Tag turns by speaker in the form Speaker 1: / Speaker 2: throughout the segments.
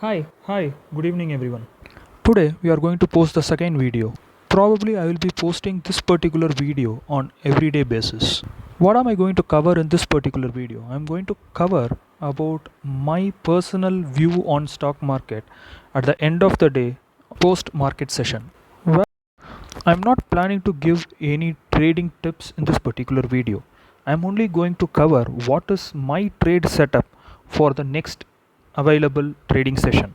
Speaker 1: Hi, good evening everyone. Today we are going to post the second video. Probably I will be posting this particular video on everyday basis. What am I going to cover in this particular video? I'm going to cover about my personal view on stock market at the end of the day post market session. Well, I'm not planning to give any trading tips in this particular video. I'm only going to cover what is my trade setup for the next available trading session.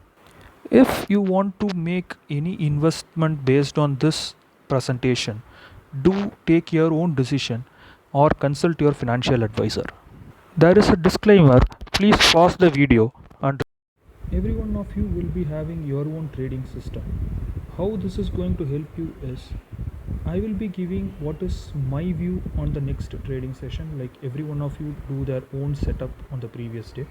Speaker 1: If you want to make any investment based on this presentation, do take your own decision or consult your financial advisor. There is a disclaimer, please pause the video and every one of you will be having your own trading system. How this is going to help you is I will be giving what is my view on the next trading session, like every one of you do their own setup on the previous day.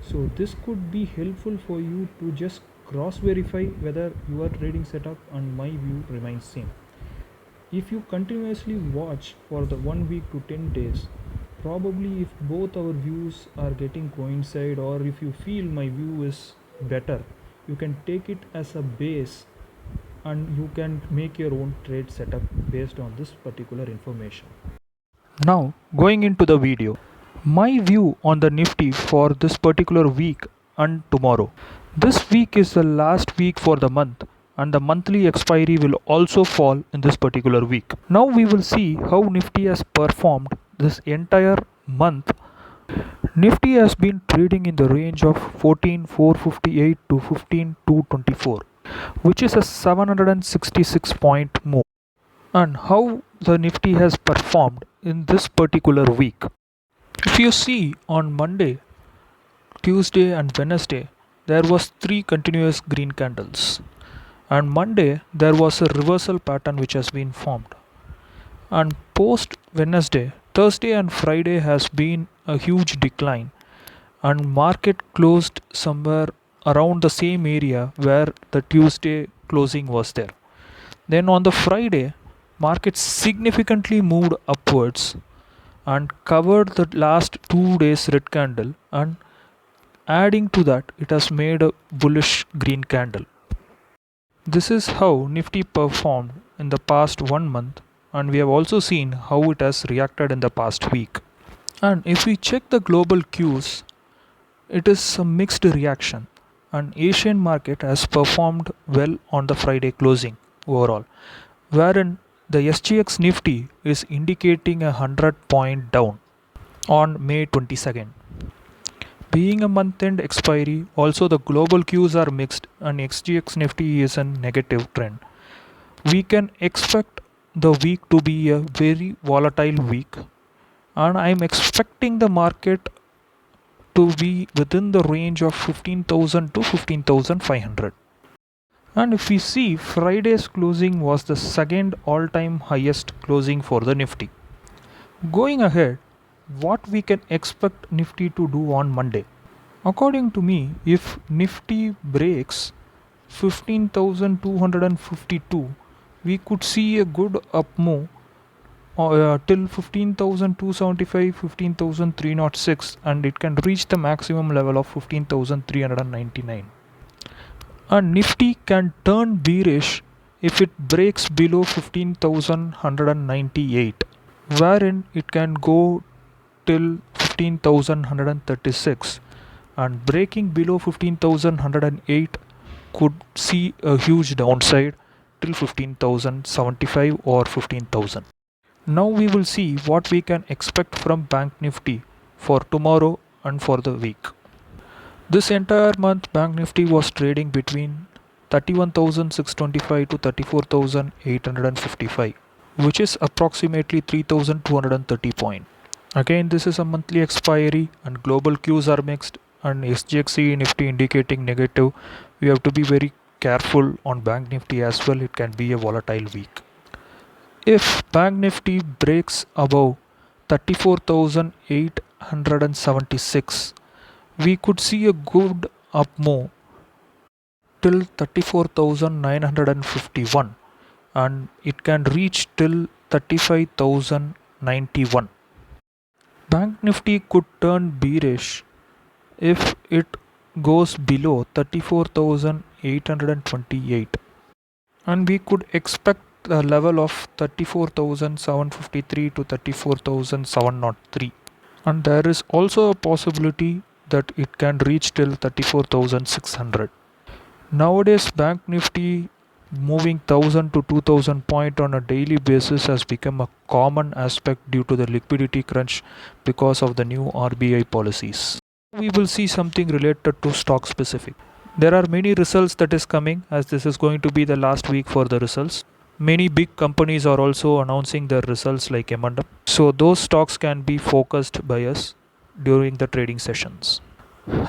Speaker 1: So this could be helpful for you to just cross verify whether your trading setup and my view remains same. If you continuously watch for the 1 week to 10 days, probably if both our views are getting coincide or if you feel my view is better, you can take it as a base and you can make your own trade setup based on this particular information. Now, going into the video, my view on the Nifty for this particular week and tomorrow. This week is the last week for the month and the monthly expiry will also fall in this particular week. Now we will see how Nifty has performed this entire month. Nifty has been trading in the range of 14,458 to 15,224, which is a 766 point move. And how the Nifty has performed in this particular week. If you see on Monday, Tuesday and Wednesday, there was 3 continuous green candles. And Monday, there was a reversal pattern which has been formed. And post Wednesday, Thursday and Friday has been a huge decline. And market closed somewhere around the same area where the Tuesday closing was there. Then on the Friday, market significantly moved upwards and covered the last 2 days red candle, and adding to that it has made a bullish green candle. This is how Nifty performed in the past 1 month, and we have also seen how it has reacted in the past week. And if we check the global cues, it is a mixed reaction, and Asian market has performed well on the Friday closing overall, wherein the SGX Nifty is indicating a 100 point down on May 22nd. Being a month end expiry, also the global cues are mixed and XGX Nifty is in negative trend. We can expect the week to be a very volatile week, and I'm expecting the market to be within the range of 15,000 to 15,500. And if we see, Friday's closing was the second all-time highest closing for the Nifty. Going ahead, what we can expect Nifty to do on Monday? According to me, if Nifty breaks 15,252, we could see a good up move till 15,275, 15,306, and it can reach the maximum level of 15,399. And Nifty can turn bearish if it breaks below 15,198, wherein it can go till 15,136, and breaking below 15,108 could see a huge downside till 15,075 or 15,000. Now we will see what we can expect from Bank Nifty for tomorrow and for the week. This entire month Bank Nifty was trading between 31,625 to 34,855, which is approximately 3,230 points. Again, this is a monthly expiry and global cues are mixed, and SGXE Nifty indicating negative. We have to be very careful on Bank Nifty as well. It can be a volatile week. If Bank Nifty breaks above 34,876, we could see a good up move till 34,951, and it can reach till 35,091. Bank Nifty could turn bearish if it goes below 34,828, and we could expect a level of 34,753 to 34,703, and there is also a possibility that it can reach till 34,600. Nowadays, Bank Nifty moving 1000 to 2000 point on a daily basis has become a common aspect due to the liquidity crunch because of the new RBI policies. We will see something related to stock specific. There are many results that is coming, as this is going to be the last week for the results. Many big companies are also announcing their results like M&M. So those stocks can be focused by us during the trading sessions.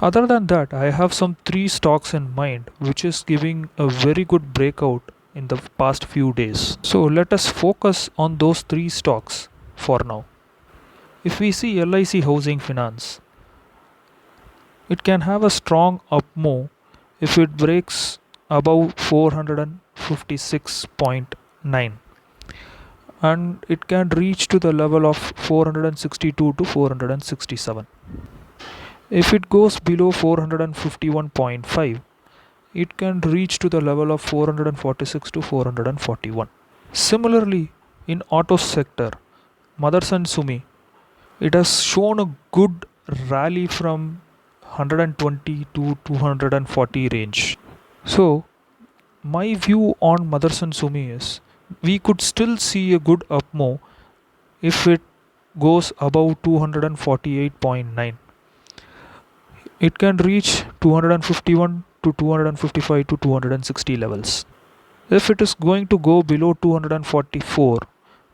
Speaker 1: Other than that, I have some 3 stocks in mind which is giving a very good breakout in the past few days. So let us focus on those 3 stocks for now. If we see LIC Housing Finance, it can have a strong up move if it breaks above 456.9, and it can reach to the level of 462 to 467. If it goes below 451.5, it can reach to the level of 446 to 441. Similarly, in auto sector, Motherson Sumi, it has shown a good rally from 120 to 240 range. So my view on Motherson Sumi is we could still see a good up move if it goes above 248.9. It can reach 251 to 255 to 260 levels. If it is going to go below 244,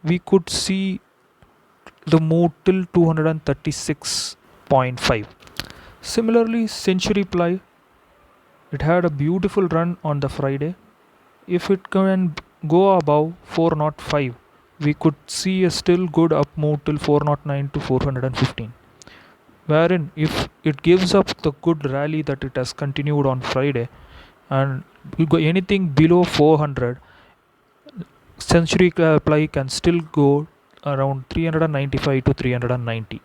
Speaker 1: we could see the move till 236.5. Similarly, Century Ply, it had a beautiful run on the Friday. If it can go above 405, we could see a still good up move till 409 to 415. Wherein if it gives up the good rally that it has continued on Friday and anything below 400, Century Ply can still go around 395 to 390.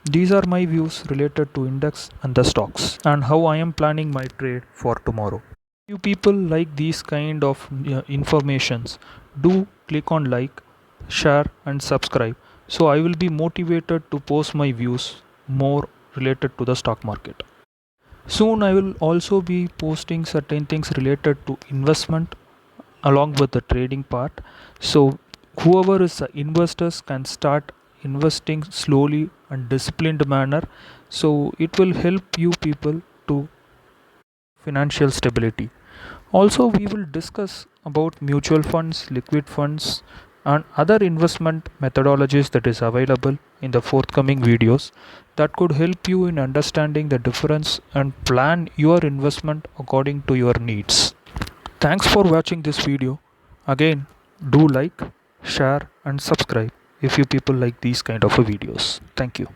Speaker 1: These are my views related to index and the stocks and how I am planning my trade for tomorrow. If you people like these kind of informations, do click on like, share and subscribe, so I will be motivated to post my views more related to the stock market. Soon I will also be posting certain things related to investment along with the trading part, so whoever is investors can start investing slowly and disciplined manner, so it will help you people to financial stability. Also, we will discuss about mutual funds, liquid funds and other investment methodologies that is available in the forthcoming videos that could help you in understanding the difference and plan your investment according to your needs. Thanks for watching this video. Again, do like, share and subscribe if you people like these kind of videos. Thank you.